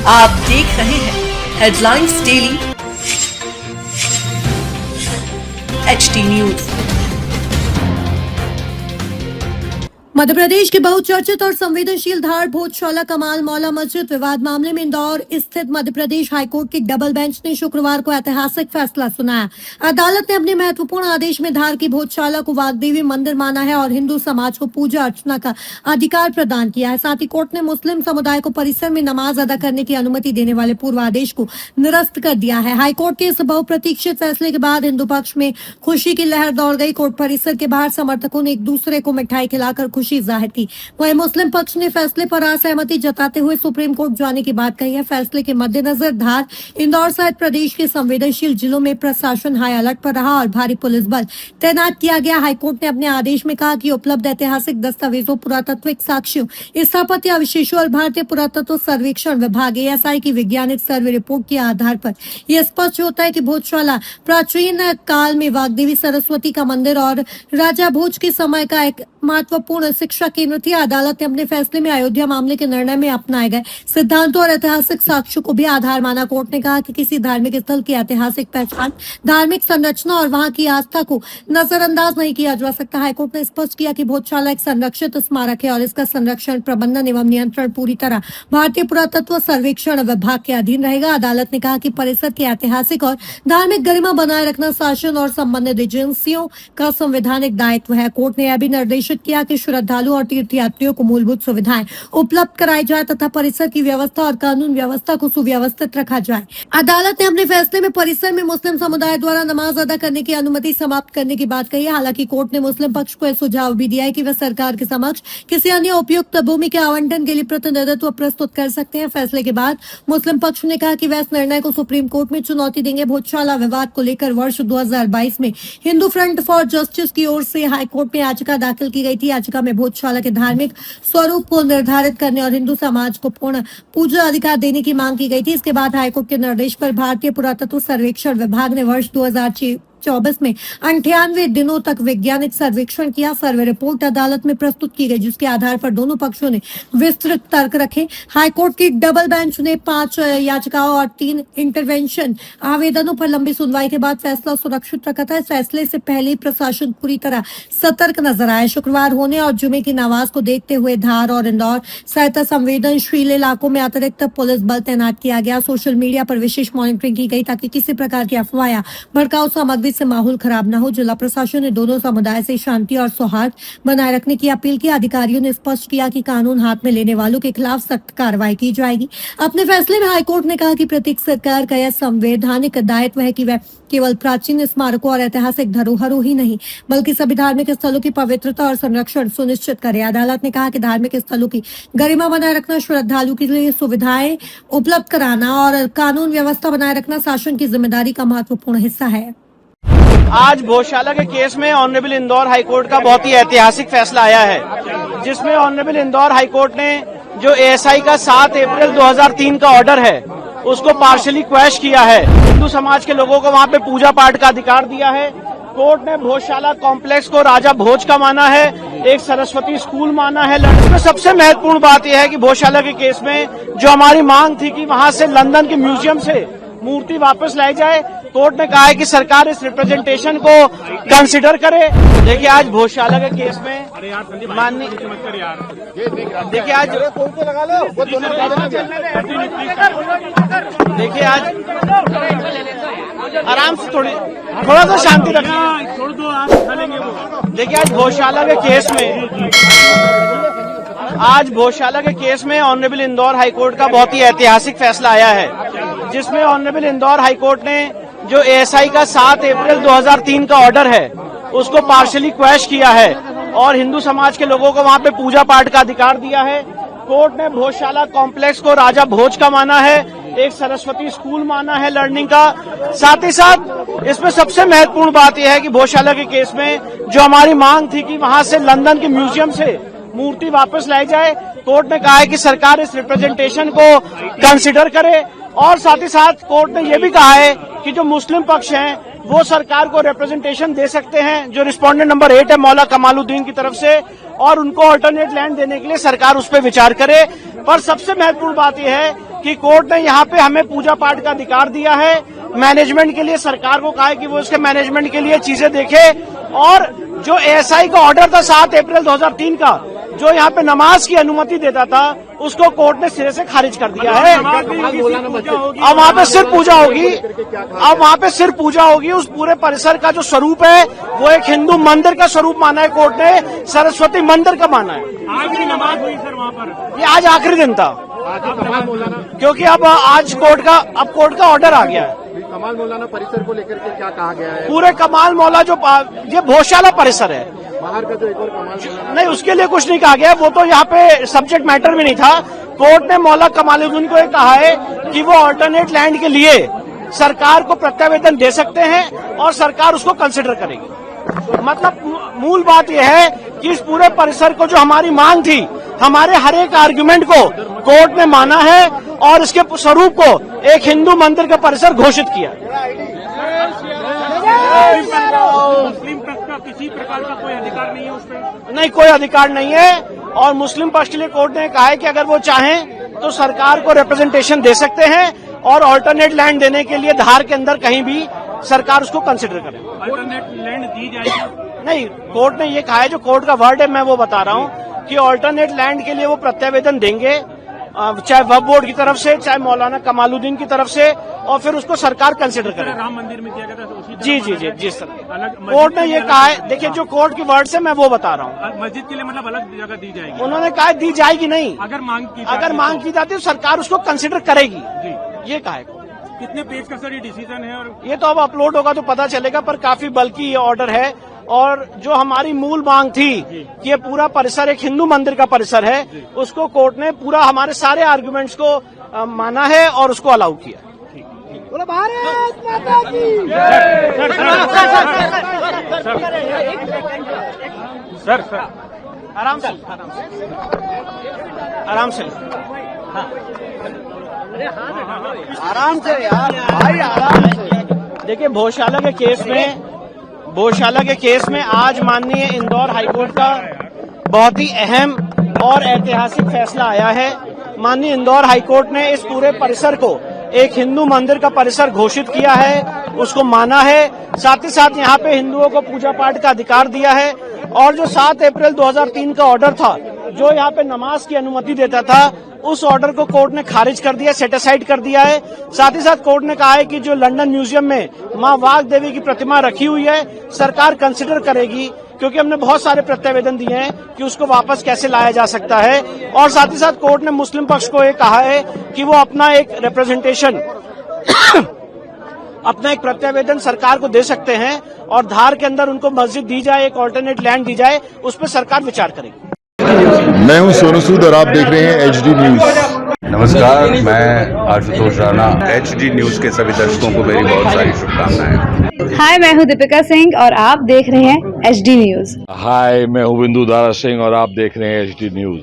आप देख रहे हैं headlines daily HD news. Madhya Pradesh के बहुचर्चित और संवेदनशील धार भोजशाला कमाल मौला मस्जिद विवाद मामले में इंदौर स्थित मध्य प्रदेश हाईकोर्ट की डबल बेंच ने शुक्रवार को ऐतिहासिक फैसला सुनाया। अदालत ने अपने महत्वपूर्ण आदेश में धार की भोजशाला को वाग्देवी मंदिर माना है और हिंदू समाज को पूजा अर्चना का अधिकार प्रदान किया है। साथ ही कोर्ट ने मुस्लिम समुदाय को परिसर में नमाज अदा करने की अनुमति देने वाले पूर्व आदेश को निरस्त कर दिया है। हाईकोर्ट के इस बहुप्रतीक्षित फैसले के बाद हिंदू पक्ष में खुशी की लहर दौड़ गई। कोर्ट परिसर के बाहर समर्थकों ने एक दूसरे को मिठाई खिलाकर खुशी जाहिर की। वहीं मुस्लिम पक्ष ने फैसले पर असहमति जताते हुए सुप्रीम कोर्ट जाने की बात कही है। फैसले के मद्देनजर धार, इंदौर सहित प्रदेश के संवेदनशील जिलों में प्रशासन हाई अलर्ट पर रहा और भारी पुलिस बल तैनात किया गया। हाईकोर्ट ने अपने आदेश में कहा कि उपलब्ध ऐतिहासिक दस्तावेजों, पुरातत्विक साक्ष्यों, स्थापत्य अवशेषों और भारतीय पुरातत्व सर्वेक्षण विभाग ASI की वैज्ञानिक सर्वे रिपोर्ट के आधार पर यह स्पष्ट होता है कि भोजशाला प्राचीन काल में वाग्देवी सरस्वती का मंदिर और राजा भोज के समय का एक महत्वपूर्ण शिक्षा केंद्र थी। अदालत ने अपने फैसले में अयोध्या मामले के निर्णय में अपनाए गए सिद्धांतों और ऐतिहासिक साक्ष्यों को भी आधार माना। कोर्ट ने कहा कि किसी धार्मिक स्थल की ऐतिहासिक पहचान, धार्मिक संरचना और वहां की आस्था को नजरअंदाज नहीं किया जा सकता। हाईकोर्ट ने स्पष्ट किया कि भोजशाला एक संरक्षित स्मारक है और इसका संरक्षण, प्रबंधन एवं नियंत्रण पूरी तरह भारतीय पुरातत्व सर्वेक्षण विभाग के अधीन रहेगा। अदालत ने कहा कि परिसर की ऐतिहासिक और धार्मिक गरिमा बनाए रखना शासन और संबंधित एजेंसियों का संवैधानिक दायित्व है। कोर्ट ने यह भी निर्देशित किया कि श्रद्धालुओं और तीर्थयात्रियों को मूलभूत सुविधाएं उपलब्ध कराई जाए तथा परिसर की व्यवस्था और कानून व्यवस्था को सुव्यवस्थित रखा जाए। अदालत ने अपने फैसले में परिसर में मुस्लिम समुदाय द्वारा नमाज अदा करने की अनुमति समाप्त करने की बात कही है। हालांकि कोर्ट ने मुस्लिम पक्ष को यह सुझाव भी दिया है कि वह सरकार के समक्ष किसी अन्य उपयुक्त भूमि के आवंटन के लिए प्रतिनिधित्व प्रस्तुत कर सकते हैं। फैसले के बाद मुस्लिम पक्ष ने कहा कि वह इस निर्णय को सुप्रीम कोर्ट में चुनौती देंगे। भोजशाला विवाद को लेकर वर्ष 2022 में हिंदू फ्रंट फॉर जस्टिस की ओर से हाईकोर्ट में याचिका दाखिल की गई थी। याचिका में भोजशाला के धार्मिक स्वरूप को निर्धारित करने और हिंदू समाज को पूर्ण पूजा अधिकार देने की मांग की गई थी। इसके बाद हाईकोर्ट के निर्देश पर भारतीय पुरातत्व सर्वेक्षण विभाग ने वर्ष 2024 में 98 दिनों तक वैज्ञानिक सर्वेक्षण किया। सर्वे रिपोर्ट अदालत में प्रस्तुत की गई, जिसके आधार पर दोनों पक्षों ने विस्तृत तर्क रखे। हाईकोर्ट की डबल बेंच ने 5 याचिकाओं और 3 इंटरवेंशन आवेदनों पर लंबी सुनवाई के बाद फैसला सुरक्षित रखा था। इस फैसले से पहले प्रशासन पूरी तरह सतर्क नजर आया। शुक्रवार होने और जुमे की नमाज को देखते हुए धार और इंदौर सहित संवेदनशील इलाकों में अतिरिक्त पुलिस बल तैनात किया गया। सोशल मीडिया पर विशेष मॉनिटरिंग की गई ताकि किसी प्रकार की अफवाह या भड़काऊ सामग्री से माहौल खराब न हो। जिला प्रशासन ने दोनों समुदाय से शांति और सौहार्द बनाए रखने की अपील की। अधिकारियों ने स्पष्ट किया कि कानून हाथ में लेने वालों के खिलाफ सख्त कार्रवाई की जाएगी। अपने फैसले में हाईकोर्ट ने कहा कि प्रत्येक सरकार का यह संवैधानिक दायित्व है कि वह केवल प्राचीन स्मारकों और ऐतिहासिक धरोहरों ही नहीं बल्कि सभी धार्मिक स्थलों की पवित्रता और संरक्षण सुनिश्चित करे। अदालत ने कहा कि धार्मिक स्थलों की गरिमा बनाए रखना, श्रद्धालु के लिए सुविधाएं उपलब्ध कराना और कानून व्यवस्था बनाए रखना शासन की जिम्मेदारी का महत्वपूर्ण हिस्सा है। आज भोजशाला के केस में ऑनरेबल इंदौर हाईकोर्ट का बहुत ही ऐतिहासिक फैसला आया है, जिसमें ऑनरेबल इंदौर हाईकोर्ट ने जो ASI का 7 अप्रैल 2003 का ऑर्डर है उसको पार्शली क्वैश किया है। हिंदू समाज के लोगों को वहां पे पूजा पाठ का अधिकार दिया है। कोर्ट ने भोजशाला कॉम्प्लेक्स को राजा भोज का माना है, एक सरस्वती स्कूल माना है। इसमें सबसे महत्वपूर्ण बात यह है कि भोजशाला के केस में जो हमारी मांग थी कि वहां से लंदन के म्यूजियम से मूर्ति वापस लाई जाए, कोर्ट ने कहा है कि सरकार इस रिप्रेजेंटेशन को कंसिडर करे। देखिए आज भोजशाला के केस में माननीय देखिए आज आराम से थोड़ा सा शांति रखिए। देखिए आज भोजशाला के केस में ऑनरेबल इंदौर हाईकोर्ट का बहुत ही ऐतिहासिक फैसला आया है, जिसमें ऑनरेबल इंदौर हाईकोर्ट ने जो ASI का 7 अप्रैल 2003 का ऑर्डर है उसको पार्शली क्वैश किया है और हिंदू समाज के लोगों को वहां पे पूजा पाठ का अधिकार दिया है। कोर्ट ने भोजशाला कॉम्प्लेक्स को राजा भोज का माना है, एक सरस्वती स्कूल माना है लर्निंग का। साथ ही साथ इसमें सबसे महत्वपूर्ण बात यह है कि भोजशाला के केस में जो हमारी मांग थी कि वहां से लंदन के म्यूजियम से मूर्ति वापस लाई जाए, कोर्ट ने कहा है कि सरकार इस रिप्रेजेंटेशन को कंसिडर करे। और साथ ही साथ कोर्ट ने यह भी कहा है कि जो मुस्लिम पक्ष हैं वो सरकार को रिप्रेजेंटेशन दे सकते हैं, जो रिस्पोंडेंट नंबर 8 है मौला कमालुद्दीन की तरफ से, और उनको अल्टरनेट लैंड देने के लिए सरकार उस पर विचार करे। पर सबसे महत्वपूर्ण बात यह है कि कोर्ट ने यहाँ पे हमें पूजा पाठ का अधिकार दिया है। मैनेजमेंट के लिए सरकार को कहा है कि वो उसके मैनेजमेंट के लिए चीजें देखे, और जो एएसआई का ऑर्डर था 7 अप्रैल 2003 का, जो यहाँ पे नमाज की अनुमति देता था, उसको कोर्ट ने सिरे से खारिज कर दिया है। अब वहाँ पे सिर्फ पूजा होगी, अब वहाँ पे सिर्फ पूजा होगी। उस पूरे परिसर का जो स्वरूप है वो एक हिंदू मंदिर का स्वरूप माना है कोर्ट ने, सरस्वती मंदिर का माना है। आज भी नमाज हुई सर वहाँ पर? ये आज आखिरी दिन था, क्योंकि अब आज कोर्ट का ऑर्डर आ गया है। कमाल मौलाना परिसर को लेकर के क्या कहा गया है? पूरे कमाल मौला जो ये भोजशाला परिसर है, बाहर का जो एक और कमाल मौलाना, नहीं उसके लिए कुछ नहीं कहा गया, वो तो यहाँ पे सब्जेक्ट मैटर भी नहीं था। कोर्ट ने मौला कमालुद्दीन को ये कहा है कि वो अल्टरनेट लैंड के लिए सरकार को प्रत्यावेदन दे सकते हैं और सरकार उसको कंसिडर करेगी। मतलब मूल बात यह है कि इस पूरे परिसर को जो हमारी मांग थी, हमारे हर एक आर्गुमेंट को कोर्ट ने माना है और इसके स्वरूप को एक हिंदू मंदिर का परिसर घोषित किया। मुस्लिम पक्ष का किसी प्रकार का कोई अधिकार नहीं है उस पर? नहीं, कोई अधिकार नहीं है। और मुस्लिम पक्ष के लिए कोर्ट ने कहा है कि अगर वो चाहें तो सरकार को रिप्रेजेंटेशन दे सकते हैं और ऑल्टरनेट लैंड देने के लिए धार के अंदर कहीं भी सरकार उसको कंसिडर करे। अल्टरनेट लैंड दी जाएगी? नहीं, कोर्ट ने ये कहा है, जो कोर्ट का वर्ड है मैं वो बता रहा हूँ कि ऑल्टरनेट लैंड के लिए वो प्रत्यावेदन देंगे, चाहे वक्फ बोर्ड की तरफ से, चाहे मौलाना कमालुद्दीन की तरफ से, और फिर उसको सरकार कंसिडर करे। राम मंदिर में दिया गया था तो उसी तरह जी सर, अलग कोर्ट ने ये कहा है। देखिए, जो कोर्ट की वर्ड से मैं वो बता रहा हूँ। मस्जिद के लिए मतलब अलग जगह दी जाएगी? उन्होंने कहा दी जाएगी नहीं, अगर मांग की जाती तो सरकार उसको कंसिडर करेगी, जी। ये कहा है। कितने पेज का सर ये डिसीजन है? और ये तो अब अपलोड होगा तो पता चलेगा, पर काफी बल्कि ये ऑर्डर है। और जो हमारी मूल मांग थी कि ये पूरा परिसर एक हिंदू मंदिर का परिसर है, उसको कोर्ट ने पूरा हमारे सारे आर्गुमेंट्स को माना है और उसको अलाउ किया। भारत माता की सर आराम से आराम से यार भाई, आराम से। देखिए, भोजशाला के केस में आज माननीय इंदौर हाईकोर्ट का बहुत ही अहम और ऐतिहासिक फैसला आया है। माननीय इंदौर हाईकोर्ट ने इस पूरे परिसर को एक हिंदू मंदिर का परिसर घोषित किया है, उसको माना है। साथ ही साथ यहाँ पे हिंदुओं को पूजा पाठ का अधिकार दिया है। और जो 7 अप्रैल 2003 का ऑर्डर था, जो यहाँ पे नमाज की अनुमति देता था, उस ऑर्डर को कोर्ट ने खारिज कर दिया, सेट असाइड कर दिया है। साथ ही साथ कोर्ट ने कहा है कि जो लंदन म्यूजियम में मां वाघ देवी की प्रतिमा रखी हुई है, सरकार कंसिडर करेगी, क्योंकि हमने बहुत सारे प्रत्यावेदन दिए हैं कि उसको वापस कैसे लाया जा सकता है। और साथ ही साथ कोर्ट ने मुस्लिम पक्ष को ये कहा है कि वो अपना एक रिप्रेजेंटेशन अपना एक प्रत्यावेदन सरकार को दे सकते हैं, और धार के अंदर उनको मस्जिद दी जाए, एक ऑल्टरनेट लैंड दी जाए, उस पर सरकार विचार करेगी। मैं हूं सोनू सूद और आप देख रहे हैं HD न्यूज। नमस्कार, मैं आशुतोष राणा। HD न्यूज के सभी दर्शकों को मेरी बहुत सारी शुभकामनाएं। हाय, मैं हूं दीपिका सिंह और आप देख रहे हैं HD न्यूज। हाय, मैं हूं बिंदु दारा सिंह और आप देख रहे हैं HD न्यूज।